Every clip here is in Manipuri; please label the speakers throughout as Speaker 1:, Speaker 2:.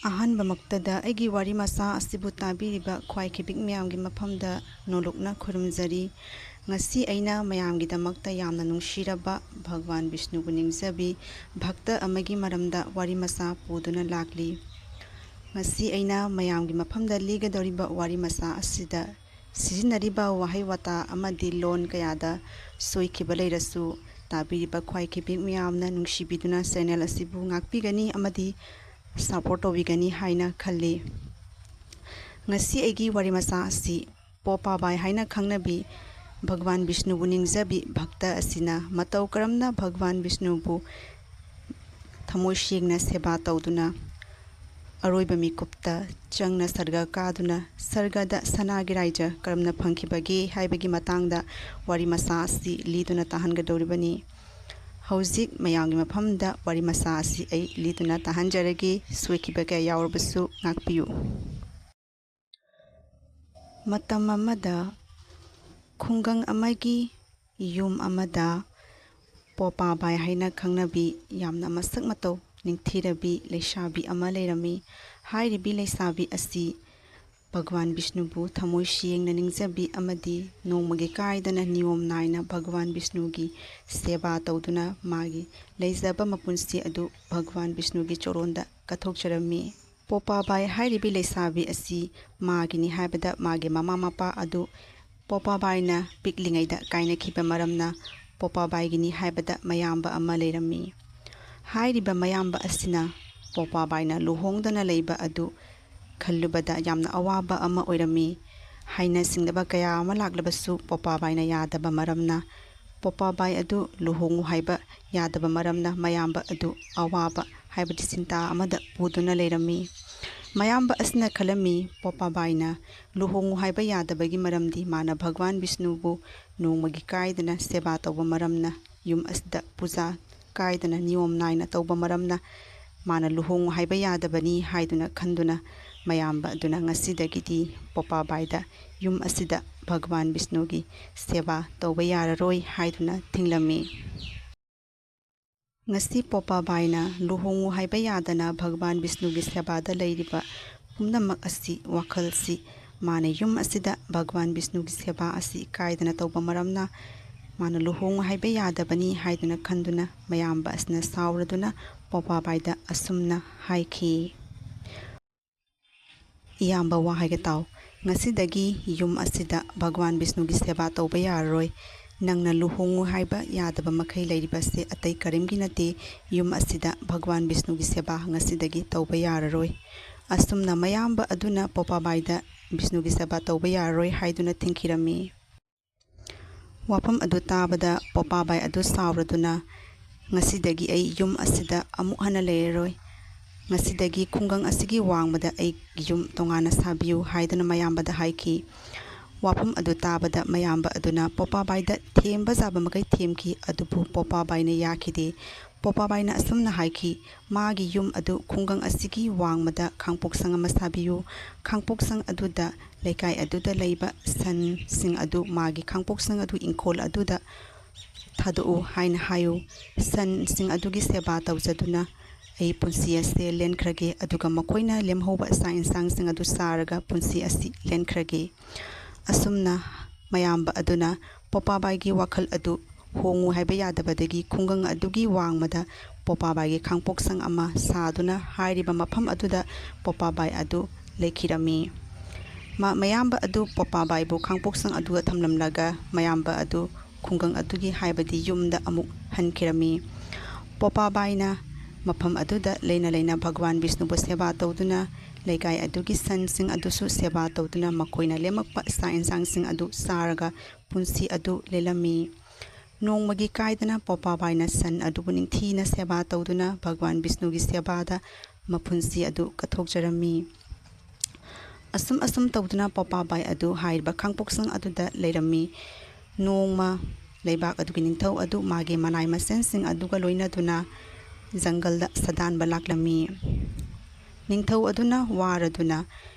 Speaker 1: ꯑꯍꯥꯟꯕ ꯃꯛꯇꯗ ꯑꯩꯒꯤ ꯋꯥꯔꯤ ꯃꯆꯥ ꯑꯁꯤꯕꯨ ꯇꯥꯕꯤꯔꯤꯕ ꯈ꯭ꯋꯥꯏꯈꯤꯕꯤ ꯃꯌꯥꯝꯒꯤ ꯃꯐꯝꯗ ꯅꯣꯂꯨꯛꯅ ꯈꯨꯔꯨꯝꯖꯔꯤ꯫ ꯉꯁꯤ ꯑꯩꯅ ꯃꯌꯥꯝꯒꯤꯗꯃꯛꯇ ꯌꯥꯝꯅ ꯅꯨꯡꯁꯤꯔꯕ ꯚꯒꯋꯥꯟ ꯕꯤꯁꯅꯨꯕꯨ ꯅꯤꯡꯖꯕꯤ ꯚꯛꯇ ꯑꯃꯒꯤ ꯃꯔꯝꯗ ꯋꯥꯔꯤ ꯃꯆꯥ ꯄꯨꯗꯨꯅ ꯂꯥꯛꯂꯤ꯫ ꯉꯁꯤ ꯑꯩꯅ ꯃꯌꯥꯝꯒꯤ ꯃꯐꯝꯗ ꯂꯤꯒꯗꯧꯔꯤꯕ ꯋꯥꯔꯤ ꯃꯆꯥ ꯑꯁꯤꯗ ꯁꯤꯖꯤꯟꯅꯔꯤꯕ ꯋꯥꯍꯩ ꯋꯥꯇꯥ ꯑꯃꯗꯤ ꯂꯣꯟ ꯀꯌꯥꯗ ꯁꯣꯏꯈꯤꯕ ꯂꯩꯔꯁꯨ ꯇꯥꯕꯤꯔꯤꯕ ꯈ꯭ꯋꯥꯏꯈꯤꯕꯤ ꯃꯌꯥꯝꯅ ꯅꯨꯡꯁꯤꯕꯤꯗꯨꯅ ꯆꯦꯅꯦꯜ ꯑꯁꯤꯕꯨ ꯉꯥꯛꯄꯤꯒꯅꯤ ꯑꯃꯗꯤ ꯁꯄꯣꯔꯠ ꯇꯧꯕꯤꯒꯅꯤ ꯍꯥꯏꯅ ꯈꯜꯂꯤ꯫ ꯉꯁꯤ ꯑꯩꯒꯤ ꯋꯥꯔꯤ ꯃꯆꯥ ꯑꯁꯤ ꯄꯣꯄꯥ ꯕꯥꯏ ꯍꯥꯏꯅ ꯈꯪꯅꯕꯤ ꯚꯒꯋꯥꯟ ꯕꯤꯁꯅꯨꯕꯨ ꯅꯤꯡꯖꯕꯤ ꯚꯛꯇ ꯑꯁꯤꯅ ꯃꯇꯧ ꯀꯔꯝꯅ ꯚꯒꯋꯥꯟ ꯕꯤꯁꯅꯨꯕꯨ ꯊꯃꯣꯏ ꯁꯦꯡꯅ ꯁꯦꯕꯥ ꯇꯧꯗꯨꯅ ꯑꯔꯣꯏꯕ ꯃꯤꯀꯨꯞꯇ ꯆꯪꯅ ꯁꯔꯒ ꯀꯥꯗꯨꯅ ꯁꯔꯒꯗ ꯁꯅꯥꯒꯤ ꯔꯥꯏꯖ ꯀꯔꯝꯅ ꯐꯪꯈꯤꯕꯒꯦ ꯍꯥꯏꯕꯒꯤ ꯃꯇꯥꯡꯗ ꯋꯥꯔꯤ ꯃꯆꯥ ꯑꯁꯤ ꯂꯤꯗꯨꯅ ꯇꯥꯍꯟꯒꯗꯧꯔꯤꯕꯅꯤ꯫ ꯍꯧꯖꯤꯛ ꯃꯌꯥꯝꯒꯤ ꯃꯐꯝꯗ ꯋꯥꯔꯤ ꯃꯆꯥ ꯑꯁꯤ ꯑꯩ ꯂꯤꯗꯨꯅ ꯇꯥꯍꯟꯖꯔꯒꯦ꯫ ꯁꯣꯏꯈꯤꯕ ꯀꯌꯥ ꯌꯥꯎꯔꯕꯁꯨ ꯉꯥꯛꯄꯤꯌꯨ꯫ ꯃꯇꯝ ꯑꯃꯗ ꯈꯨꯡꯒꯪ ꯑꯃꯒꯤ ꯌꯨꯝ ꯑꯃꯗ ꯄꯣꯄꯥ ꯕꯥꯏ ꯍꯥꯏꯅ ꯈꯪꯅꯕꯤ ꯌꯥꯝꯅ ꯃꯁꯛ ꯃꯇꯧ ꯅꯤꯡꯊꯤꯔꯕꯤ ꯂꯩꯁꯥꯕꯤ ꯑꯃ ꯂꯩꯔꯝꯃꯤ꯫ ꯍꯥꯏꯔꯤꯕꯤ ꯂꯩꯁꯥꯕꯤ ꯑꯁꯤ ꯚꯒꯋꯥꯟ ꯕꯤꯁꯅꯨꯕꯨ ꯊꯃꯣꯏ ꯁꯦꯡꯅ ꯅꯤꯡꯖꯕꯤ ꯑꯃꯗꯤ ꯅꯣꯡꯃꯒꯤ ꯀꯥꯏꯗꯅ ꯅꯤꯌꯣꯝ ꯅꯥꯏꯅ ꯚꯒꯋꯥꯟ ꯕꯤꯁꯅꯨꯒꯤ ꯁꯦꯕꯥ ꯇꯧꯗꯨꯅ ꯃꯥꯒꯤ ꯂꯩꯖꯕ ꯃꯄꯨꯟꯁꯤ ꯑꯗꯨ ꯚꯒꯋꯥꯟ ꯕꯤꯁꯅꯨꯒꯤ ꯆꯣꯔꯣꯟꯗ ꯀꯠꯊꯣꯛꯆꯔꯝꯃꯤ꯫ ꯄꯣꯄꯥ ꯕꯥꯏ ꯍꯥꯏꯔꯤꯕꯤ ꯂꯩꯁꯥꯕꯤ ꯑꯁꯤ ꯃꯥꯒꯤꯅꯤ ꯍꯥꯏꯕꯗ ꯃꯥꯒꯤ ꯃꯃꯥ ꯃꯄꯥ ꯑꯗꯨ ꯄꯣꯄꯥ ꯕꯥꯏꯅ ꯄꯤꯛꯂꯤꯉꯩꯗ ꯀꯥꯏꯅꯈꯤꯕ ꯃꯔꯝꯅ ꯄꯣꯄꯥ ꯕꯥꯏꯒꯤꯅꯤ ꯍꯥꯏꯕꯗ ꯃꯌꯥꯝꯕ ꯑꯃ ꯂꯩꯔꯝꯃꯤ꯫ ꯍꯥꯏꯔꯤꯕ ꯃꯌꯥꯝꯕ ꯑꯁꯤꯅ ꯄꯣꯄꯥ ꯕꯥꯏꯅ ꯂꯨꯍꯣꯡꯗꯅ ꯂꯩꯕ ꯑꯗꯨ ꯈꯜꯂꯨꯕꯗ ꯌꯥꯝꯅ ꯑꯋꯥꯕ ꯑꯃ ꯑꯣꯏꯔꯝꯃꯤ꯫ ꯍꯥꯏꯅ ꯁꯤꯡꯅꯕ ꯀꯌꯥ ꯑꯃ ꯂꯥꯛꯂꯕꯁꯨ ꯄꯣꯄꯥ ꯕꯥꯏꯅ ꯌꯥꯗꯕ ꯃꯔꯝꯅ ꯄꯣꯄꯥ ꯕꯥꯏ ꯑꯗꯨ ꯂꯨꯍꯣꯡꯉꯨ ꯍꯥꯏꯕ ꯌꯥꯗꯕ ꯃꯔꯝꯅ ꯃꯌꯥꯝꯕ ꯑꯗꯨ ꯑꯋꯥꯕ ꯍꯥꯏꯕꯗꯤ ꯆꯤꯟꯇꯥ ꯑꯃꯗ ꯄꯨꯗꯨꯅ ꯂꯩꯔꯝꯃꯤ꯫ ꯃꯌꯥꯝꯕ ꯑꯁꯤꯅ ꯈꯜꯂꯝꯃꯤ ꯄꯣꯄꯥ ꯕꯥꯏꯅ ꯂꯨꯍꯣꯡꯉꯨ ꯍꯥꯏꯕ ꯌꯥꯗꯕꯒꯤ ꯃꯔꯝꯗꯤ ꯃꯥꯅ ꯚꯒꯋꯥꯟ ꯕꯤꯁꯅꯨꯕꯨ ꯅꯣꯡꯃꯒꯤ ꯀꯥꯏꯗꯅ ꯁꯦꯕꯥ ꯇꯧꯕ ꯃꯔꯝꯅ ꯌꯨꯝ ꯑꯁꯤꯗ ꯄꯨꯖꯥ ꯀꯥꯏꯗꯅ ꯅꯤꯌꯣꯝ ꯅꯥꯏꯅ ꯇꯧꯕ ꯃꯔꯝꯅ ꯃꯥꯅ ꯂꯨꯍꯣꯡꯉꯨ ꯍꯥꯏꯕ ꯌꯥꯗꯕꯅꯤ ꯍꯥꯏꯗꯨꯅ ꯈꯟꯗꯨꯅ ꯃꯌꯥꯝꯕ ꯑꯗꯨꯅ ꯉꯁꯤꯗꯒꯤꯗꯤ ꯄꯣꯄꯥ ꯕꯥꯏꯗ ꯌꯨꯝ ꯑꯁꯤꯗ ꯚꯒꯋꯥꯟ ꯕꯤꯁꯅꯨꯒꯤ ꯁꯦꯕꯥ ꯇꯧꯕ ꯌꯥꯔꯔꯣꯏ ꯍꯥꯏꯗꯨꯅ ꯊꯤꯡꯂꯝꯃꯤ꯫ ꯉꯁꯤ ꯄꯣꯄꯥ ꯕꯥꯏꯅ ꯂꯨꯍꯣꯡꯉꯨ ꯍꯥꯏꯕ ꯌꯥꯗꯅ ꯚꯒꯋꯥꯟ ꯕꯤꯁꯅꯨꯒꯤ ꯁꯦꯕꯥꯗ ꯂꯩꯔꯤꯕ ꯄꯨꯝꯅꯃꯛ ꯑꯁꯤ ꯋꯥꯈꯜꯁꯤ ꯃꯥꯅ ꯌꯨꯝ ꯑꯁꯤꯗ ꯚꯒꯋꯥꯟ ꯕꯤꯁꯅꯨꯒꯤ ꯁꯦꯕꯥ ꯑꯁꯤ ꯀꯥꯏꯗꯅ ꯇꯧꯕ ꯃꯔꯝꯅ ꯃꯥꯅ ꯂꯨꯍꯣꯡꯉꯨ ꯍꯥꯏꯕ ꯌꯥꯗꯕꯅꯤ ꯍꯥꯏꯗꯨꯅ ꯈꯟꯗꯨꯅ ꯃꯌꯥꯝꯕ ꯑꯁꯤꯅ ꯁꯥꯎꯔꯗꯨꯅ ꯄꯣꯄꯥ ꯕꯥꯏꯗ ꯑꯁꯨꯝꯅ ꯍꯥꯏꯈꯤ꯫ ꯏꯌꯥꯝꯕ ꯋꯥ ꯍꯥꯏꯒꯦ ꯇꯥꯎ꯫ ꯉꯁꯤꯗꯒꯤ ꯌꯨꯝ ꯑꯁꯤꯗ ꯚꯒꯋꯥꯟ ꯕꯤꯁꯅꯨꯒꯤ ꯁꯦꯕꯥ ꯇꯧꯕ ꯌꯥꯔꯔꯣꯏ꯫ ꯅꯪꯅ ꯂꯨꯍꯣꯡꯉꯨ ꯍꯥꯏꯕ ꯌꯥꯗꯕ ꯃꯈꯩ ꯂꯩꯔꯤꯕꯁꯦ ꯑꯇꯩ ꯀꯔꯤꯝꯒꯤ ꯅꯠꯇꯦ ꯌꯨꯝ ꯑꯁꯤꯗ ꯚꯒꯋꯥꯟ ꯕꯤꯁꯅꯨꯒꯤ ꯁꯦꯕꯥ ꯉꯁꯤꯗꯒꯤ ꯇꯧꯕ ꯌꯥꯔꯔꯣꯏ꯫ ꯑꯁꯨꯝꯅ ꯃꯌꯥꯝꯕ ꯑꯗꯨꯅ ꯄꯣꯄꯥ ꯕꯥꯏꯗ ꯕꯤꯁꯅꯨꯒꯤ ꯁꯦꯕꯥ ꯇꯧꯕ ꯌꯥꯔꯔꯣꯏ ꯍꯥꯏꯗꯨꯅ ꯊꯤꯡꯈꯤꯔꯝꯃꯤ꯫ ꯋꯥꯐꯝ ꯑꯗꯨ ꯇꯥꯕꯗ ꯄꯣꯄꯥ ꯕꯥꯏ ꯑꯗꯨ ꯁꯥꯎꯔꯗꯨꯅ ꯉꯁꯤꯗꯒꯤ ꯑꯩ ꯌꯨꯝ ꯑꯁꯤꯗ ꯑꯃꯨꯛ ꯍꯟꯅ ꯂꯩꯔꯔꯣꯏ꯫ ꯉꯁꯤꯗꯒꯤ ꯈꯨꯡꯒꯪ ꯑꯁꯤꯒꯤ ꯋꯥꯡꯃꯗ ꯑꯩꯒꯤ ꯌꯨꯝ ꯇꯣꯉꯥꯟꯅ ꯁꯥꯕꯤꯌꯨ ꯍꯥꯏꯗꯨꯅ ꯃꯌꯥꯝꯕꯗ ꯍꯥꯏꯈꯤ꯫ ꯋꯥꯐꯝ ꯑꯗꯨ ꯇꯥꯕꯗ ꯃꯌꯥꯝꯕ ꯑꯗꯨꯅ ꯄꯣꯄꯥ ꯕꯥꯏꯗ ꯊꯦꯝꯕ ꯌꯥꯕ ꯃꯈꯩ ꯊꯦꯝꯈꯤ ꯑꯗꯨꯕꯨ ꯄꯣꯄꯥ ꯕꯥꯏꯅ ꯌꯥꯈꯤꯗꯦ꯫ ꯄꯣꯄꯥ ꯕꯥꯏꯅ ꯑꯁꯨꯝꯅ ꯍꯥꯏꯈꯤ ꯃꯥꯒꯤ ꯌꯨꯝ ꯑꯗꯨ ꯈꯨꯡꯒꯪ ꯑꯁꯤꯒꯤ ꯋꯥꯡꯃꯗ ꯈꯥꯡꯄꯣꯛꯁꯪ ꯑꯃ ꯁꯥꯕꯤꯌꯨ꯫ ꯈꯥꯡꯄꯣꯛꯁꯪ ꯑꯗꯨꯗ ꯂꯩꯀꯥꯏ ꯑꯗꯨꯗ ꯂꯩꯕ ꯁꯟꯁꯤꯡ ꯑꯗꯨ ꯃꯥꯒꯤ ꯈꯥꯡꯄꯣꯛꯁꯪ ꯑꯗꯨ ꯏꯪꯈꯣꯜ ꯑꯗꯨꯗ ꯊꯥꯗꯣꯛꯎ ꯍꯥꯏꯅ ꯍꯥꯏꯌꯨ꯫ ꯁꯟꯁꯤꯡ ꯑꯗꯨꯒꯤ ꯁꯦꯕꯥ ꯇꯧꯖꯗꯨꯅ ꯑꯩ ꯄꯨꯟꯁꯤ ꯑꯁꯤ ꯂꯦꯟꯈ꯭ꯔꯒꯦ ꯑꯗꯨꯒ ꯃꯈꯣꯏꯅ ꯂꯦꯝꯍꯧꯕ ꯆꯥꯛ ꯏꯟꯁꯥꯡꯁꯤꯡ ꯑꯗꯨ ꯆꯥꯔꯒ ꯄꯨꯟꯁꯤ ꯑꯁꯤ ꯂꯦꯟꯈ꯭ꯔꯒꯦ꯫ ꯑꯁꯨꯝꯅ ꯃꯌꯥꯝꯕ ꯑꯗꯨꯅ ꯄꯣꯄꯥ ꯕꯥꯏꯒꯤ ꯋꯥꯈꯜ ꯑꯗꯨ ꯍꯣꯡꯉꯨ ꯍꯥꯏꯕ ꯌꯥꯗꯕꯗꯒꯤ ꯈꯨꯡꯒꯪ ꯑꯗꯨꯒꯤ ꯋꯥꯡꯃꯗ ꯄꯣꯄꯥ ꯕꯥꯏꯒꯤ ꯈꯥꯡꯄꯣꯛꯁꯪ ꯑꯃ ꯁꯥꯗꯨꯅ ꯍꯥꯏꯔꯤꯕ ꯃꯐꯝ ꯑꯗꯨꯗ ꯄꯣꯄꯥ ꯕꯥꯏ ꯑꯗꯨ ꯂꯩꯈꯤꯔꯝꯃꯤ꯫ ꯃꯌꯥꯝꯕ ꯑꯗꯨ ꯄꯣꯄꯥ ꯕꯥꯏꯕꯨ ꯈꯥꯡꯄꯣꯛꯁꯪ ꯑꯗꯨꯒ ꯊꯝꯂꯝꯂꯒ ꯃꯌꯥꯝꯕ ꯑꯗꯨ ꯈꯨꯡꯒꯪ ꯑꯗꯨꯒꯤ ꯍꯥꯏꯕꯗꯤ ꯌꯨꯝꯗ ꯑꯃꯨꯛ ꯍꯟꯈꯤꯔꯝꯃꯤ꯫ ꯄꯣꯄꯥ ꯕꯥꯏꯅ ꯃꯐꯝ ꯑꯗꯨꯗ ꯂꯩꯅ ꯂꯩꯅ ꯚꯒꯋꯥꯟ ꯕꯤꯁꯅꯨꯕꯨ ꯁꯦꯕꯥ ꯇꯧꯗꯨꯅ ꯂꯩꯀꯥꯏ ꯑꯗꯨꯒꯤ ꯁꯟꯁꯤꯡ ꯑꯗꯨꯁꯨ ꯁꯦꯕꯥ ꯇꯧꯗꯨꯅ ꯃꯈꯣꯏꯅ ꯂꯦꯝꯃꯛꯄ ꯆꯥꯛ ꯏꯟꯁꯥꯡꯁꯤꯡ ꯑꯗꯨ ꯆꯥꯔꯒ ꯄꯨꯟꯁꯤ ꯑꯗꯨ ꯂꯦꯜꯂꯝꯃꯤ꯫ ꯅꯣꯡꯃꯒꯤ ꯀꯥꯏꯗꯅ ꯄꯣꯄꯥ ꯕꯥꯏꯅ ꯁꯟ ꯑꯗꯨꯕꯨ ꯅꯤꯡꯊꯤꯅ ꯁꯦꯕꯥ ꯇꯧꯗꯨꯅ ꯚꯒꯋꯥꯟ ꯕꯤꯁꯅꯨꯒꯤ ꯁꯦꯕꯥꯗ ꯃꯄꯨꯟꯁꯤ ꯑꯗꯨ ꯀꯠꯊꯣꯛꯆꯔꯝꯃꯤ꯫ ꯑꯁꯨꯝ ꯇꯧꯗꯨꯅ ꯄꯣꯄꯥ ꯕꯥꯏ ꯑꯗꯨ ꯍꯥꯏꯔꯤꯕ ꯈꯥꯡꯄꯣꯛꯁꯪ ꯑꯗꯨꯗ ꯂꯩꯔꯝꯃꯤ꯫ ꯅꯣꯡꯃ ꯂꯩꯕꯥꯛ ꯑꯗꯨꯒꯤ ꯅꯤꯡꯊꯧ ꯑꯗꯨ ꯃꯥꯒꯤ ꯃꯅꯥꯏ ꯃꯁꯦꯟꯁꯤꯡ ꯑꯗꯨꯒ ꯂꯣꯏꯅꯗꯨꯅ ꯖꯪꯒꯜꯗ ꯁꯥꯗꯥꯟꯕ ꯂꯥꯛꯂꯝꯃꯤ꯫ ꯅꯤꯡꯊꯧ ꯑꯗꯨꯅ ꯋꯥꯔꯗꯨꯅ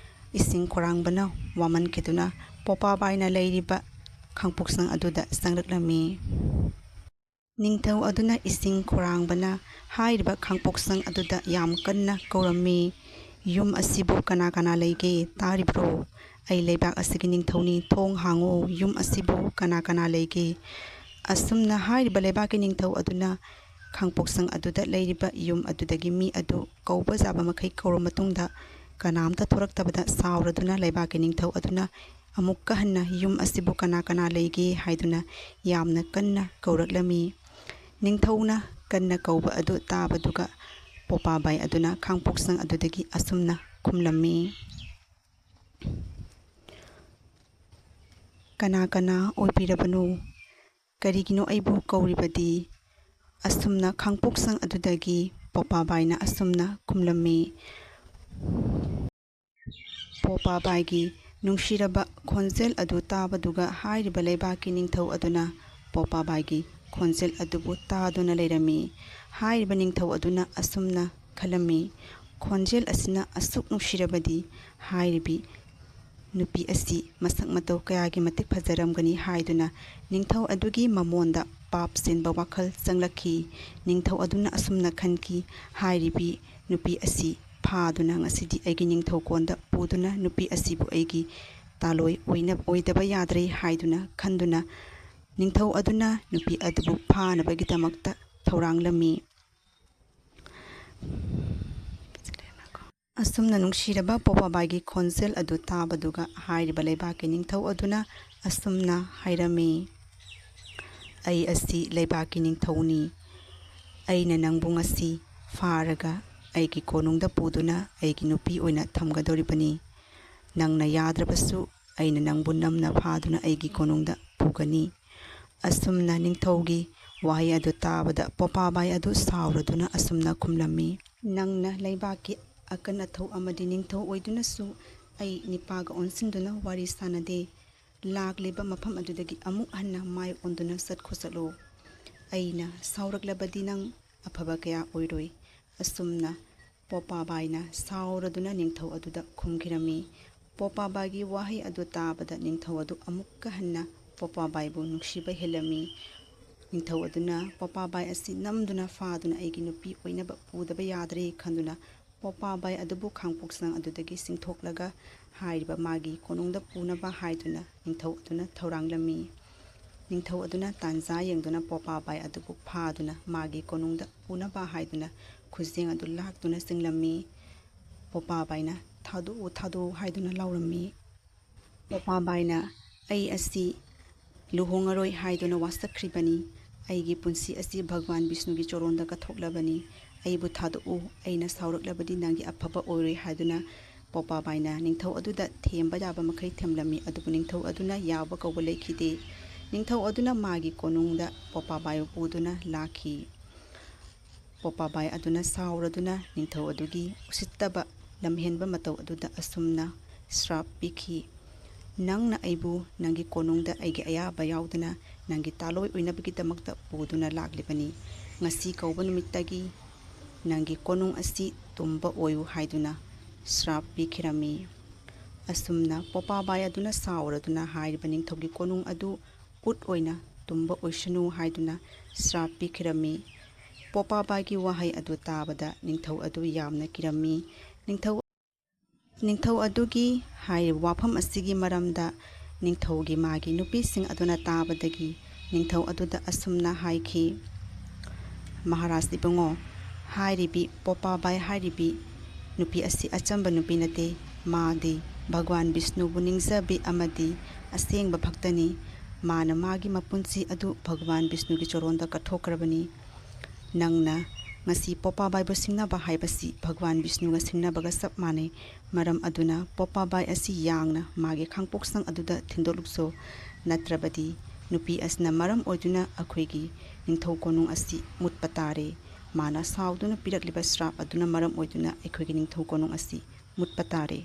Speaker 1: ꯏꯁꯤꯡ ꯈꯧꯔꯥꯡꯕꯅ ꯋꯥꯃꯟꯈꯤꯗꯨꯅ ꯄꯣꯄꯥ ꯕꯥꯏꯅ ꯂꯩꯔꯤꯕ ꯈꯥꯡꯄꯣꯛꯁꯪ ꯑꯗꯨꯗ ꯆꯪꯂꯛꯂꯝꯃꯤ꯫ ꯅꯤꯡꯊꯧ ꯑꯗꯨꯅ ꯏꯁꯤꯡ ꯈꯧꯔꯥꯡꯕꯅ ꯍꯥꯏꯔꯤꯕ ꯈꯥꯡꯄꯣꯛꯁꯪ ꯑꯗꯨꯗ ꯌꯥꯝ ꯀꯟꯅ ꯀꯧꯔꯝꯃꯤ꯫ ꯌꯨꯝ ꯑꯁꯤꯕꯨ ꯀꯅꯥ ꯀꯅꯥ ꯂꯩꯒꯦ ꯇꯥꯔꯤꯕ꯭ꯔꯣ? ꯑꯩ ꯂꯩꯕꯥꯛ ꯑꯁꯤꯒꯤ ꯅꯤꯡꯊꯧꯅꯤ, ꯊꯣꯡ ꯍꯥꯡꯉꯨ, ꯌꯨꯝ ꯑꯁꯤꯕꯨ ꯀꯅꯥ ꯀꯅꯥ ꯂꯩꯒꯦ? ꯑꯁꯨꯝꯅ ꯍꯥꯏꯔꯤꯕ ꯂꯩꯕꯥꯛꯀꯤ ꯅꯤꯡꯊꯧ ꯑꯗꯨꯅ ꯈꯥꯡꯄꯣꯛꯁꯪ ꯑꯗꯨꯗ ꯂꯩꯔꯤꯕ ꯌꯨꯝ ꯑꯗꯨꯗꯒꯤ ꯃꯤ ꯑꯗꯨ ꯀꯧꯕ ꯌꯥꯕ ꯃꯈꯩ ꯀꯧꯔꯕ ꯃꯇꯨꯡꯗ ꯀꯅꯥꯝꯇ ꯊꯣꯔꯛꯇꯕꯗ ꯁꯥꯎꯔꯗꯨꯅ ꯂꯩꯕꯥꯛꯀꯤ ꯅꯤꯡꯊꯧ ꯑꯗꯨꯅ ꯑꯃꯨꯛꯀ ꯍꯟꯅ ꯌꯨꯝ ꯑꯁꯤꯕꯨ ꯀꯅꯥ ꯀꯅꯥ ꯂꯩꯒꯦ ꯍꯥꯏꯗꯨꯅ ꯌꯥꯝꯅ ꯀꯟꯅ ꯀꯧꯔꯛꯂꯝꯃꯤ꯫ ꯅꯤꯡꯊꯧꯅ ꯀꯟꯅ ꯀꯧꯕ ꯑꯗꯨ ꯇꯥꯕꯗꯨꯒ ꯄꯣꯄꯥꯕꯥꯏ ꯑꯗꯨꯅ ꯈꯥꯡꯄꯣꯛꯁꯪ ꯑꯗꯨꯗꯒꯤ ꯑꯁꯨꯝꯅ ꯈꯨꯝꯂꯝꯃꯤ, ꯀꯅꯥ ꯀꯅꯥ ꯑꯣꯏꯕꯤꯔꯕꯅꯣ? ꯀꯔꯤꯒꯤꯅꯣ ꯑꯩꯕꯨ ꯀꯧꯔꯤꯕꯗꯤ? ꯑꯁꯨꯝꯅ ꯈꯥꯡꯄꯣꯛꯁꯪ ꯑꯗꯨꯗꯒꯤ ꯄꯣꯄꯥꯕꯥꯏꯅ ꯑꯁꯨꯝꯅ ꯈꯨꯝꯂꯝꯃꯤ꯫ ꯄꯣꯄꯥꯕꯥꯏꯒꯤ ꯅꯨꯡꯁꯤꯔꯕ ꯈꯣꯟꯖꯦꯜ ꯑꯗꯨ ꯇꯥꯕꯗꯨꯒ ꯍꯥꯏꯔꯤꯕ ꯂꯩꯕꯥꯛꯀꯤ ꯅꯤꯡꯊꯧ ꯑꯗꯨꯅ ꯄꯣꯄꯥꯕꯥꯏꯒꯤ ꯈꯣꯟꯖꯦꯜ ꯑꯗꯨꯕꯨ ꯇꯥꯗꯨꯅ ꯂꯩꯔꯝꯃꯤ꯫ ꯍꯥꯏꯔꯤꯕ ꯅꯤꯡꯊꯧ ꯑꯗꯨꯅ ꯑꯁꯨꯝꯅ ꯈꯜꯂꯝꯃꯤ, ꯈꯣꯟꯖꯦꯜ ꯑꯁꯤꯅ ꯑꯁꯨꯛ ꯅꯨꯡꯁꯤꯔꯕꯗꯤ ꯍꯥꯏꯔꯤꯕꯤ ꯅꯨꯄꯤ ꯑꯁꯤ ꯃꯁꯛ ꯃꯇꯧ ꯀꯌꯥꯒꯤ ꯃꯇꯤꯛ ꯐꯖꯔꯝꯒꯅꯤ ꯍꯥꯏꯗꯨꯅ ꯅꯤꯡꯊꯧ ꯑꯗꯨꯒꯤ ꯃꯃꯣꯟꯗ ꯄꯥꯞ ꯆꯦꯟꯕ ꯋꯥꯈꯜ ꯆꯪꯂꯛꯈꯤ꯫ ꯅꯤꯡꯊꯧ ꯑꯗꯨꯅ ꯑꯁꯨꯝꯅ ꯈꯟꯈꯤ, ꯍꯥꯏꯔꯤꯕꯤ ꯅꯨꯄꯤ ꯑꯁꯤ ꯐꯥꯗꯨꯅ ꯉꯁꯤꯗꯤ ꯑꯩꯒꯤ ꯅꯤꯡꯊꯧꯀꯣꯟꯗ ꯄꯨꯗꯨꯅ ꯅꯨꯄꯤ ꯑꯁꯤꯕꯨ ꯑꯩꯒꯤ ꯇꯥꯂꯣꯏ ꯑꯣꯏꯗꯕ ꯌꯥꯗ꯭ꯔꯦ ꯍꯥꯏꯗꯨꯅ ꯈꯟꯗꯨꯅ ꯅꯤꯡꯊꯧ ꯑꯗꯨꯅ ꯅꯨꯄꯤ ꯑꯗꯨꯕꯨ ꯐꯥꯅꯕꯒꯤꯗꯃꯛꯇ ꯊꯧꯔꯥꯡꯂꯝꯃꯤ꯫ ꯑꯁꯨꯝꯅ ꯅꯨꯡꯁꯤꯔꯕ ꯄꯣꯄꯥꯕꯥꯏꯒꯤ ꯈꯣꯟꯖꯦꯜ ꯑꯗꯨ ꯇꯥꯕꯗꯨꯒ ꯍꯥꯏꯔꯤꯕ ꯂꯩꯕꯥꯛꯀꯤ ꯅꯤꯡꯊꯧ ꯑꯗꯨꯅ ꯑꯁꯨꯝꯅ ꯍꯥꯏꯔꯝꯃꯤ, ꯑꯩ ꯑꯁꯤ ꯂꯩꯕꯥꯛꯀꯤ ꯅꯤꯡꯊꯧꯅꯤ, ꯑꯩꯅ ꯅꯪꯕꯨ ꯉꯁꯤ ꯐꯥꯔꯒ ꯑꯩꯒꯤ ꯀꯣꯅꯨꯡꯗ ꯄꯨꯗꯨꯅ ꯑꯩꯒꯤ ꯅꯨꯄꯤ ꯑꯣꯏꯅ ꯊꯝꯒꯗꯧꯔꯤꯕꯅꯤ꯫ ꯅꯪꯅ ꯌꯥꯗ꯭ꯔꯕꯁꯨ ꯑꯩꯅ ꯅꯪꯕꯨ ꯅꯝꯅ ꯐꯥꯗꯨꯅ ꯑꯩꯒꯤ ꯀꯣꯅꯨꯡꯗ ꯄꯨꯒꯅꯤ꯫ ꯑꯁꯨꯝꯅ ꯅꯤꯡꯊꯧꯒꯤ ꯋꯥꯍꯩ ꯑꯗꯨ ꯇꯥꯕꯗ ꯄꯣꯄꯥꯕꯥꯏ ꯑꯗꯨ ꯁꯥꯎꯔꯗꯨꯅ ꯑꯁꯨꯝꯅ ꯈꯨꯝꯂꯝꯃꯤ, ꯅꯪꯅ ꯂꯩꯕꯥꯛꯀꯤ ꯑꯀꯟ ꯑꯊꯧ ꯑꯃꯗꯤ ꯅꯤꯡꯊꯧ ꯑꯣꯏꯗꯨꯅꯁꯨ ꯑꯩ ꯅꯤꯄꯥꯒ ꯑꯣꯟꯁꯤꯟꯗꯨꯅ ꯋꯥꯔꯤ ꯁꯥꯅꯗꯦ꯫ ꯂꯥꯛꯂꯤꯕ ꯃꯐꯝ ꯑꯗꯨꯗꯒꯤ ꯑꯃꯨꯛ ꯍꯟꯅ ꯃꯥꯏ ꯑꯣꯟꯗꯨꯅ ꯆꯠꯂꯣ꯫ ꯑꯩꯅ ꯁꯥꯎꯔꯛꯂꯕꯗꯤ ꯅꯪ ꯑꯐꯕ ꯀꯌꯥ ꯑꯣꯏꯔꯣꯏ꯫ ꯑꯁꯨꯝꯅ ꯄꯣꯄꯥꯕꯥꯏꯅ ꯁꯥꯎꯔꯗꯨꯅ ꯅꯤꯡꯊꯧ ꯑꯗꯨꯗ ꯈꯨꯝꯈꯤꯔꯝꯃꯤ꯫ ꯄꯣꯄꯥꯕꯥꯏꯒꯤ ꯋꯥꯍꯩ ꯑꯗꯨ ꯇꯥꯕꯗ ꯅꯤꯡꯊꯧ ꯑꯗꯨ ꯑꯃꯨꯛꯀ ꯍꯟꯅ ꯄꯣꯄꯥꯕꯥꯏꯕꯨ ꯅꯨꯡꯁꯤꯕ ꯍꯦꯜꯂꯝꯃꯤ꯫ ꯅꯤꯡꯊꯧ ꯑꯗꯨꯅ ꯄꯣꯄꯥꯕꯥꯏ ꯑꯁꯤ ꯅꯝꯗꯨꯅ ꯐꯥꯗꯨꯅ ꯑꯩꯒꯤ ꯅꯨꯄꯤ ꯑꯣꯏꯅꯕ ꯄꯨꯗꯕ ꯌꯥꯗ꯭ꯔꯦ ꯈꯟꯗꯨꯅ ꯄꯣꯄꯥꯕꯥꯏ ꯑꯗꯨꯕꯨ ꯈꯥꯡꯄꯣꯛꯁꯪ ꯑꯗꯨꯗꯒꯤ ꯆꯤꯡꯊꯣꯛꯂꯒ ꯍꯥꯏꯔꯤꯕ ꯃꯥꯒꯤ ꯀꯣꯅꯨꯡꯗ ꯄꯨꯅꯕ ꯍꯥꯏꯗꯨꯅ ꯅꯤꯡꯊꯧ ꯑꯗꯨꯅ ꯊꯧꯔꯥꯡꯂꯝꯃꯤ꯫ ꯅꯤꯡꯊꯧ ꯑꯗꯨꯅ ꯇꯥꯟꯖꯥ ꯌꯦꯡꯗꯨꯅ ꯄꯣꯄꯥꯕꯥꯏ ꯑꯗꯨꯕꯨ ꯐꯥꯗꯨꯅ ꯃꯥꯒꯤ ꯀꯣꯅꯨꯡꯗ ꯄꯨꯅꯕ ꯍꯥꯏꯗꯨꯅ ꯈꯨꯖꯦꯡ ꯑꯗꯨ ꯂꯥꯛꯇꯨꯅ ꯆꯤꯡꯂꯝꯃꯤ꯫ ꯄꯣꯄꯥꯕꯥꯏꯅ ꯊꯥꯗꯣꯛꯎ ꯊꯥꯗꯣꯛꯎ ꯍꯥꯏꯗꯨꯅ ꯂꯥꯎꯔꯝꯃꯤ꯫ ꯄꯣꯄꯥꯕꯥꯏꯅ ꯑꯩ ꯑꯁꯤ ꯂꯨꯍꯣꯡꯉꯔꯣꯏ ꯍꯥꯏꯗꯨꯅ ꯋꯥꯁꯛꯈ꯭ꯔꯤꯕꯅꯤ꯫ ꯑꯩꯒꯤ ꯄꯨꯟꯁꯤ ꯑꯁꯤ ꯚꯒꯋꯥꯟ ꯕꯤꯁꯅꯨꯒꯤ ꯆꯣꯔꯣꯟꯗ ꯀꯠꯊꯣꯛꯂꯕꯅꯤ꯫ ꯑꯩꯕꯨ ꯊꯥꯗꯣꯛꯎ, ꯑꯩꯅ ꯁꯥꯎꯔꯛꯂꯕꯗꯤ ꯅꯪꯒꯤ ꯑꯐꯕ ꯑꯣꯏꯔꯣꯏ ꯍꯥꯏꯗꯨꯅ ꯄꯣꯄꯥꯕꯥꯏꯅ ꯅꯤꯡꯊꯧ ꯑꯗꯨꯗ ꯊꯦꯝꯕ ꯌꯥꯕ ꯃꯈꯩ ꯊꯦꯝꯂꯝꯃꯤ꯫ ꯑꯗꯨꯕꯨ ꯅꯤꯡꯊꯧ ꯑꯗꯨꯅ ꯌꯥꯕ ꯀꯧꯕ ꯂꯩꯈꯤꯗꯦ꯫ ꯅꯤꯡꯊꯧ ꯑꯗꯨꯅ ꯃꯥꯒꯤ ꯀꯣꯅꯨꯡꯗ ꯄꯣꯄꯥꯕꯥꯏꯕꯨ ꯄꯨꯗꯨꯅ ꯂꯥꯛꯈꯤ꯫ ꯄꯣꯄꯥꯕꯥꯏ ꯑꯗꯨꯅ ꯁꯥꯎꯔꯗꯨꯅ ꯅꯤꯡꯊꯧ ꯑꯗꯨꯒꯤ ꯎꯁꯤꯠꯇꯕ ꯂꯝꯍꯦꯟꯕ ꯃꯇꯧ ꯑꯗꯨꯗ ꯑꯁꯨꯝꯅ ಶ್ರಾꯞ ꯄꯤꯈꯤ, ꯅꯪꯅ ꯑꯩꯕꯨ ꯅꯪꯒꯤ ꯀꯣꯅꯨꯡꯗ ꯑꯩꯒꯤ ꯑꯌꯥꯕ ꯌꯥꯎꯗꯅ ꯅꯪꯒꯤ ꯇꯥꯂꯣꯏ ꯑꯣꯏꯅꯕꯒꯤꯗꯃꯛꯇ ꯄꯨꯗꯨꯅ ꯂꯥꯛꯂꯤꯕꯅꯤ꯫ ꯉꯁꯤ ꯀꯧꯕ ꯅꯨꯃꯤꯠꯇꯒꯤ ꯅꯪꯒꯤ ꯀꯣꯅꯨꯡ ꯑꯁꯤ ꯇꯨꯝꯕ ꯑꯣꯏꯌꯨ ꯍꯥꯏꯗꯨꯅ ಶ್ರಾꯞ ꯄꯤꯈꯤꯔꯝꯃꯤ꯫ ꯑꯁꯨꯝꯅ ꯄꯣꯄꯥꯕꯥꯏ ꯑꯗꯨꯅ ꯁꯥꯎꯔꯗꯨꯅ ꯍꯥꯏꯔꯤꯕ ꯅꯤꯡꯊꯧꯒꯤ ꯀꯣꯅꯨꯡ ꯑꯗꯨ ꯎꯠ ꯑꯣꯏꯅ ꯇꯨꯝꯕ ꯑꯣꯏꯁꯅꯨ ꯍꯥꯏꯗꯨꯅ ಶ್ರಾꯞ ꯄꯤꯈꯤꯔꯝꯃꯤ꯫ ꯄꯣꯄꯥꯕꯥꯏꯒꯤ ꯋꯥꯍꯩ ꯑꯗꯨ ꯇꯥꯕꯗ ꯅꯤꯡꯊꯧ ꯑꯗꯨ ꯌꯥꯝꯅ ꯀꯤꯔꯝꯃꯤ꯫ ꯅꯤꯡꯊꯧ ꯑꯗꯨꯒꯤ ꯍꯥꯏꯔꯤꯕ ꯋꯥꯐꯝ ꯑꯁꯤꯒꯤ ꯃꯔꯝꯗ ꯅꯤꯡꯊꯧꯒꯤ ꯃꯥꯒꯤ ꯅꯨꯄꯤꯁꯤꯡ ꯑꯗꯨꯅ ꯇꯥꯕꯗꯒꯤ ꯅꯤꯡꯊꯧ ꯑꯗꯨꯗ ꯑꯁꯨꯝꯅ ꯍꯥꯏꯈꯤ, ꯃꯍꯥꯔꯥꯖ ꯏꯕꯨꯡꯉꯣ, ꯍꯥꯏꯔꯤꯕꯤ ꯄꯣꯄꯥꯕꯥꯏ ꯍꯥꯏꯔꯤꯕꯤ ꯅꯨꯄꯤ ꯑꯁꯤ ꯑꯆꯝꯕ ꯅꯨꯄꯤ ꯅꯠꯇꯦ꯫ ꯃꯥꯗꯤ ꯚꯒꯋꯥꯟ ꯕꯤꯁꯅꯨꯕꯨ ꯅꯤꯡꯖꯕꯤ ꯑꯃꯗꯤ ꯑꯁꯦꯡꯕ ꯚꯛꯇꯅꯤ꯫ ꯃꯥꯅ ꯃꯥꯒꯤ ꯃꯄꯨꯟꯁꯤ ꯑꯗꯨ ꯚꯒꯋꯥꯟ ꯕꯤꯁꯅꯨꯒꯤ ꯆꯣꯔꯣꯟꯗ ꯀꯠꯊꯣꯛꯈ꯭ꯔꯕꯅꯤ꯫ ꯅꯪꯅ ꯉꯁꯤ ꯄꯣꯄꯥꯕꯥꯏꯕꯨ ꯁꯤꯡꯅꯕ ꯍꯥꯏꯕꯁꯤ ꯚꯒꯋꯥꯟ ꯕꯤꯁꯅꯨꯒ ꯁꯤꯡꯅꯕꯒ ꯆꯞ ꯃꯥꯟꯅꯩ꯫ ꯃꯔꯝ ꯑꯗꯨꯅ ꯄꯣꯄꯥꯕꯥꯏ ꯑꯁꯤ ꯌꯥꯡꯅ ꯃꯥꯒꯤ ꯈꯥꯡꯄꯣꯛꯁꯪ ꯑꯗꯨꯗ ꯊꯤꯟꯗꯣꯛꯂꯨꯆꯣ꯫ ꯅꯠꯇ꯭ꯔꯕꯗꯤ ꯅꯨꯄꯤ ꯑꯁꯤꯅ ꯃꯔꯝ ꯑꯣꯏꯗꯨꯅ ꯑꯩꯈꯣꯏꯒꯤ ꯅꯤꯡꯊꯧ ꯀꯣꯅꯨꯡ ꯑꯁꯤ ꯃꯨꯠꯄ ꯇꯥꯔꯦ꯫ ꯃꯥꯅ ꯁꯥꯎꯗꯨꯅ ꯄꯤꯔꯛꯂꯤꯕ ಶ್ರಾꯞ ꯑꯗꯨꯅ ꯃꯔꯝ ꯑꯣꯏꯗꯨꯅ ꯑꯩꯈꯣꯏꯒꯤ ꯅꯤꯡꯊꯧ ꯀꯣꯅꯨꯡ ꯑꯁꯤ ꯃꯨꯠꯄ ꯇꯥꯔꯦ꯫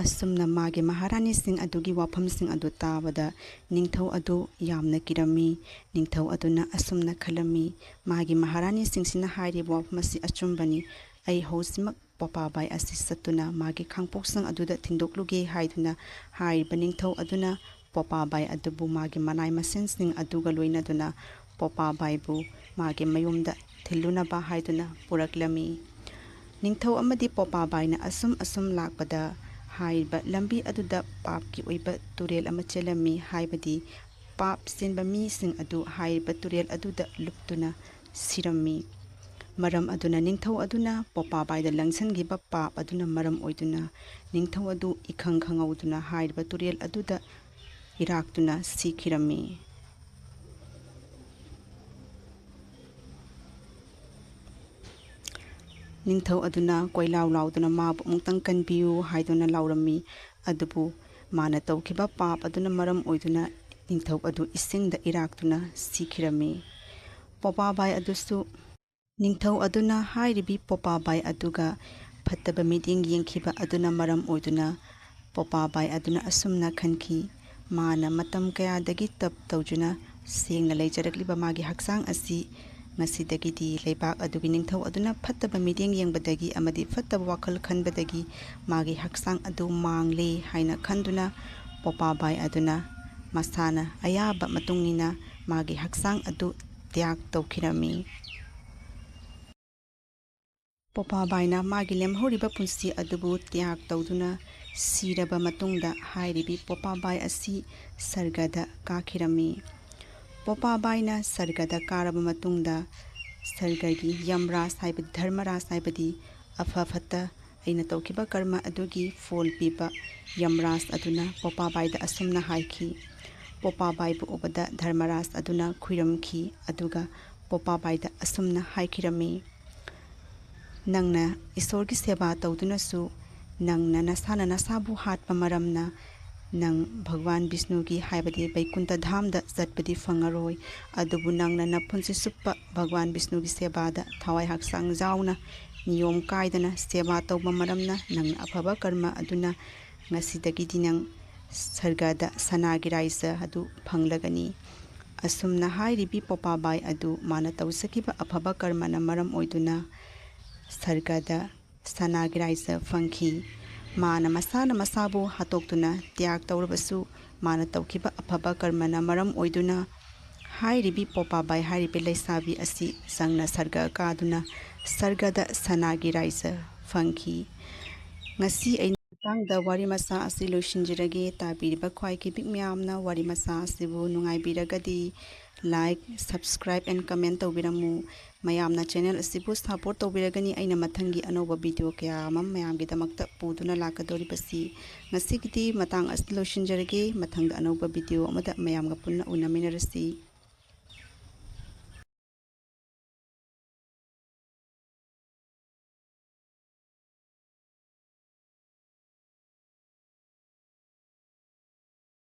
Speaker 1: ꯑꯁꯨꯝꯅ ꯃꯥꯒꯤ ꯃꯍꯥꯔꯥꯅꯤꯁꯤꯡ ꯑꯗꯨꯒꯤ ꯋꯥꯐꯝꯁꯤꯡ ꯑꯗꯨ ꯇꯥꯕꯗ ꯅꯤꯡꯊꯧ ꯑꯗꯨ ꯌꯥꯝꯅ ꯀꯤꯔꯝꯃꯤ꯫ ꯅꯤꯡꯊꯧ ꯑꯗꯨꯅ ꯑꯁꯨꯝꯅ ꯈꯜꯂꯝꯃꯤ, ꯃꯥꯒꯤ ꯃꯍꯥꯔꯥꯅꯤꯁꯤꯡꯁꯤꯅ ꯍꯥꯏꯔꯤꯕ ꯋꯥꯐꯝ ꯑꯁꯤ ꯑꯆꯨꯝꯕꯅꯤ꯫ ꯑꯩ ꯍꯧꯖꯤꯛꯃꯛ ꯄꯣꯄꯥꯕꯥꯏ ꯑꯁꯤ ꯆꯠꯇꯨꯅ ꯃꯥꯒꯤ ꯈꯥꯡꯄꯣꯛꯁꯪ ꯑꯗꯨꯗ ꯊꯤꯟꯗꯣꯛꯂꯨꯒꯦ ꯍꯥꯏꯗꯨꯅ ꯍꯥꯏꯔꯤꯕ ꯅꯤꯡꯊꯧ ꯑꯗꯨꯅ ꯄꯣꯄꯥꯕꯥꯏ ꯑꯗꯨꯕꯨ ꯃꯥꯒꯤ ꯃꯅꯥꯏ ꯃꯁꯦꯟꯁꯤꯡ ꯑꯗꯨꯒ ꯂꯣꯏꯅꯗꯨꯅ ꯄꯣꯄꯥꯕꯥꯏꯕꯨ ꯃꯥꯒꯤ ꯃꯌꯨꯝꯗ ꯊꯤꯜꯂꯨꯅꯕ ꯍꯥꯏꯗꯨꯅ ꯄꯨꯔꯛꯂꯝꯃꯤ꯫ ꯅꯤꯡꯊꯧ ꯑꯃꯗꯤ ꯄꯣꯄꯥꯕꯥꯏꯅ ꯑꯁꯨꯝ ꯂꯥꯛꯄꯗ ꯍꯥꯏꯔꯤꯕ ꯂꯝꯕꯤ ꯑꯗꯨꯗ ꯄꯥꯞꯀꯤ ꯑꯣꯏꯕ ꯇꯨꯔꯦꯜ ꯑꯃ ꯆꯦꯜꯂꯝꯃꯤ, ꯍꯥꯏꯕꯗꯤ ꯄꯥꯞ ꯆꯦꯟꯕ ꯃꯤꯁꯤꯡ ꯑꯗꯨ ꯍꯥꯏꯔꯤꯕ ꯇꯨꯔꯦꯜ ꯑꯗꯨꯗ ꯂꯨꯞꯇꯨꯅ ꯁꯤꯔꯝꯃꯤ꯫ ꯃꯔꯝ ꯑꯗꯨꯅ ꯅꯤꯡꯊꯧ ꯑꯗꯨꯅ ꯄꯣꯄꯥꯕꯥꯏꯗ ꯂꯪꯁꯤꯟꯈꯤꯕ ꯄꯥꯞ ꯑꯗꯨꯅ ꯃꯔꯝ ꯑꯣꯏꯗꯨꯅ ꯅꯤꯡꯊꯧ ꯑꯗꯨ ꯏꯈꯪ ꯈꯪꯍꯧꯗꯨꯅ ꯍꯥꯏꯔꯤꯕ ꯇꯨꯔꯦꯜ ꯑꯗꯨꯗ ꯏꯔꯥꯛꯇꯨꯅ ꯁꯤꯈꯤꯔꯝꯃꯤ꯫ ꯅꯤꯡꯊꯧ ꯑꯗꯨꯅ ꯀꯣꯏꯂꯥꯎ ꯂꯥꯎꯗꯨꯅ ꯃꯥꯕꯨ ꯑꯃꯨꯛꯇꯪ ꯀꯟꯕꯤꯌꯨ ꯍꯥꯏꯗꯨꯅ ꯂꯥꯎꯔꯝꯃꯤ, ꯑꯗꯨꯕꯨ ꯃꯥꯅ ꯇꯧꯈꯤꯕ ꯄꯥꯞ ꯑꯗꯨꯅ ꯃꯔꯝ ꯑꯣꯏꯗꯨꯅ ꯅꯤꯡꯊꯧ ꯑꯗꯨ ꯏꯁꯤꯡꯗ ꯏꯔꯥꯛꯇꯨꯅ ꯁꯤꯈꯤꯔꯝꯃꯤ꯫ ꯄꯣꯄꯥꯕꯥꯏ ꯑꯗꯨꯁꯨ ꯅꯤꯡꯊꯧ ꯑꯗꯨꯅ ꯍꯥꯏꯔꯤꯕꯤ ꯄꯣꯄꯥꯕꯥꯏ ꯑꯗꯨꯒ ꯐꯠꯇꯕ ꯃꯤꯠꯌꯦꯡ ꯌꯦꯡꯈꯤꯕ ꯑꯗꯨꯅ ꯃꯔꯝ ꯑꯣꯏꯗꯨꯅ ꯄꯣꯄꯥꯕꯥꯏ ꯑꯗꯨꯅ ꯑꯁꯨꯝꯅ ꯈꯟꯈꯤ, ꯃꯥꯅ ꯃꯇꯝ ꯀꯌꯥꯗꯒꯤ ꯇꯞ ꯇꯧꯗꯨꯅ ꯁꯦꯡꯅ ꯂꯩꯖꯔꯛꯂꯤꯕ ꯃꯥꯒꯤ ꯍꯛꯆꯥꯡ ꯑꯁꯤ ꯉꯁꯤꯗꯒꯤꯗꯤ ꯂꯩꯕꯥꯛ ꯑꯗꯨꯒꯤ ꯅꯤꯡꯊꯧ ꯑꯗꯨꯅ ꯐꯠꯇꯕ ꯃꯤꯠꯌꯦꯡ ꯌꯦꯡꯕꯗꯒꯤ ꯑꯃꯗꯤ ꯐꯠꯇꯕ ꯋꯥꯈꯜ ꯈꯟꯕꯗꯒꯤ ꯃꯥꯒꯤ ꯍꯛꯆꯥꯡ ꯑꯗꯨ ꯃꯥꯡꯂꯦ ꯍꯥꯏꯅ ꯈꯟꯗꯨꯅ ꯄꯣꯄꯥꯕꯥꯏ ꯑꯗꯨꯅ ꯃꯁꯥꯅ ꯑꯌꯥꯕ ꯃꯇꯨꯡꯏꯟꯅ ꯃꯥꯒꯤ ꯍꯛꯆꯥꯡ ꯑꯗꯨ ꯇ꯭ꯌꯥꯛ ꯇꯧꯈꯤꯔꯝꯃꯤ꯫ ꯄꯣꯄꯥꯕꯥꯏꯅ ꯃꯥꯒꯤ ꯂꯦꯝꯍꯧꯔꯤꯕ ꯄꯨꯟꯁꯤ ꯑꯗꯨꯕꯨ ꯇ꯭ꯌꯥꯛ ꯇꯧꯗꯨꯅ ꯁꯤꯔꯕ ꯃꯇꯨꯡꯗ ꯍꯥꯏꯔꯤꯕꯤ ꯄꯣꯄꯥꯕꯥꯏ ꯑꯁꯤ ꯁꯔꯒꯗ ꯀꯥꯈꯤꯔꯝꯃꯤ꯫ ꯄꯣꯄꯥꯕꯥꯏꯅ ꯁꯔꯒꯗ ꯀꯥꯔꯕ ꯃꯇꯨꯡꯗ ꯁꯔꯒꯒꯤ ꯌꯝꯔꯥꯖ ꯍꯥꯏꯕꯗꯤ ꯙꯔꯃꯔꯥꯖ ꯍꯥꯏꯕꯗꯤ ꯑꯐ ꯐꯠꯇ ꯑꯩꯅ ꯇꯧꯈꯤꯕ ꯀꯔꯃ ꯑꯗꯨꯒꯤ ꯐꯣꯜ ꯄꯤꯕ ꯌꯝꯔꯥꯖ ꯑꯗꯨꯅ ꯄꯣꯄꯥꯕꯥꯏꯗ ꯑꯁꯨꯝꯅ ꯍꯥꯏꯈꯤ꯫ ꯄꯣꯄꯥꯕꯥꯏꯕꯨ ꯎꯕꯗ ꯙꯔꯃꯔꯥꯖ ꯑꯗꯨꯅ ꯈꯨꯏꯔꯝꯈꯤ, ꯑꯗꯨꯒ ꯄꯣꯄꯥꯕꯥꯏꯗ ꯑꯁꯨꯝꯅ ꯍꯥꯏꯈꯤꯔꯝꯃꯤ, ꯅꯪꯅ ꯏꯁꯣꯔꯒꯤ ꯁꯦꯕꯥ ꯇꯧꯗꯨꯅꯁꯨ ꯅꯪꯅ ꯅꯁꯥꯅ ꯅꯁꯥꯕꯨ ꯍꯥꯠꯄ ꯃꯔꯝꯅ ꯅꯪ ꯚꯒꯋꯥꯟ ꯕꯤꯁꯅꯨꯒꯤ ꯍꯥꯏꯕꯗꯤ ꯕꯩꯀꯨꯟꯇ ꯙꯥꯝꯗ ꯆꯠꯄꯗꯤ ꯐꯪꯉꯔꯣꯏ, ꯑꯗꯨꯕꯨ ꯅꯪꯅ ꯅꯄꯨꯟꯁꯤ ꯆꯨꯞꯄ ꯚꯒꯋꯥꯟ ꯕꯤꯁꯅꯨꯒꯤ ꯁꯦꯕꯥꯗ ꯊꯋꯥꯏ ꯍꯛꯆꯥꯡ ꯌꯥꯎꯅ ꯅꯤꯌꯣꯝ ꯀꯥꯏꯗꯅ ꯁꯦꯕꯥ ꯇꯧꯕ ꯃꯔꯝꯅ ꯅꯪꯅ ꯑꯐꯕ ꯀꯔꯃ ꯑꯗꯨꯅ ꯉꯁꯤꯗꯒꯤꯗꯤ ꯅꯪ ꯁꯔꯒꯗ ꯁꯅꯥꯒꯤ ꯔꯥꯏꯖ ꯑꯗꯨ ꯐꯪꯂꯒꯅꯤ꯫ ꯑꯁꯨꯝꯅ ꯍꯥꯏꯔꯤꯕꯤ ꯄꯣꯄꯥꯕꯥꯏ ꯑꯗꯨ ꯃꯥꯅ ꯇꯧꯖꯈꯤꯕ ꯑꯐꯕ ꯀꯔꯃꯅ ꯃꯔꯝ ꯑꯣꯏꯗꯨꯅ ꯁꯔꯒꯗ ꯁꯅꯥꯒꯤ ꯔꯥꯏꯖ ꯐꯪꯈꯤ꯫ ꯃꯥꯅ ꯃꯁꯥꯅ ꯃꯁꯥꯕꯨ ꯍꯥꯠꯇꯣꯛꯇꯨꯅ ꯇ꯭ꯌꯥꯛ ꯇꯧꯔꯕꯁꯨ ꯃꯥꯅ ꯇꯧꯈꯤꯕ ꯑꯐꯕ ꯀꯔꯃꯅ ꯃꯔꯝ ꯑꯣꯏꯗꯨꯅ ꯍꯥꯏꯔꯤꯕꯤ ꯄꯣꯄꯥꯕꯥꯏ ꯍꯥꯏꯔꯤꯕꯤ ꯂꯩꯁꯥꯕꯤ ꯑꯁꯤ ꯆꯪꯅ ꯁꯔꯒ ꯀꯥꯗꯨꯅ ꯁꯔꯒꯗ ꯁꯅꯥꯒꯤ ꯔꯥꯏꯖ ꯐꯪꯈꯤ꯫ ꯉꯁꯤ ꯑꯩꯅ ꯃꯇꯥꯡꯗ ꯋꯥꯔꯤ ꯃꯆꯥ ꯑꯁꯤ ꯂꯣꯏꯁꯤꯟꯖꯔꯒꯦ꯫ ꯇꯥꯕꯤꯔꯤꯕ ꯈ꯭ꯋꯥꯏꯈꯤꯕꯤ ꯃꯌꯥꯝꯅ ꯋꯥꯔꯤ ꯃꯆꯥ ꯑꯁꯤꯕꯨ ꯅꯨꯡꯉꯥꯏꯕꯤꯔꯒꯗꯤ ꯂꯥꯏꯛ, ꯁꯕꯁꯀ꯭ꯔꯥꯏꯕ ꯑꯦꯟ ꯀꯃꯦꯟ ꯇꯧꯕꯤꯔꯝꯃꯨ꯫ ꯃꯌꯥꯝꯅ ꯆꯦꯅꯦꯜ ꯑꯁꯤꯕꯨ ꯁꯄꯣꯔꯠ ꯇꯧꯕꯤꯔꯒꯅꯤ ꯑꯩꯅ ꯃꯊꯪꯒꯤ ꯑꯅꯧꯕ ꯚꯤꯗꯤꯑꯣ ꯀꯌꯥ ꯑꯃ ꯃꯌꯥꯝꯒꯤꯗꯃꯛꯇ ꯄꯨꯗꯨꯅ ꯂꯥꯛꯀꯗꯧꯔꯤꯕꯁꯤ꯫ ꯉꯁꯤꯒꯤꯗꯤ ꯃꯇꯥꯡ ꯑꯁꯤ ꯂꯣꯏꯁꯤꯟꯖꯔꯒꯦ꯫ ꯃꯊꯪꯗ ꯑꯅꯧꯕ ꯚꯤꯗꯤꯑꯣ ꯑꯃꯗ ꯃꯌꯥꯝꯒ ꯄꯨꯟꯅ ꯎꯅꯃꯤꯟꯅꯔꯁꯤ꯫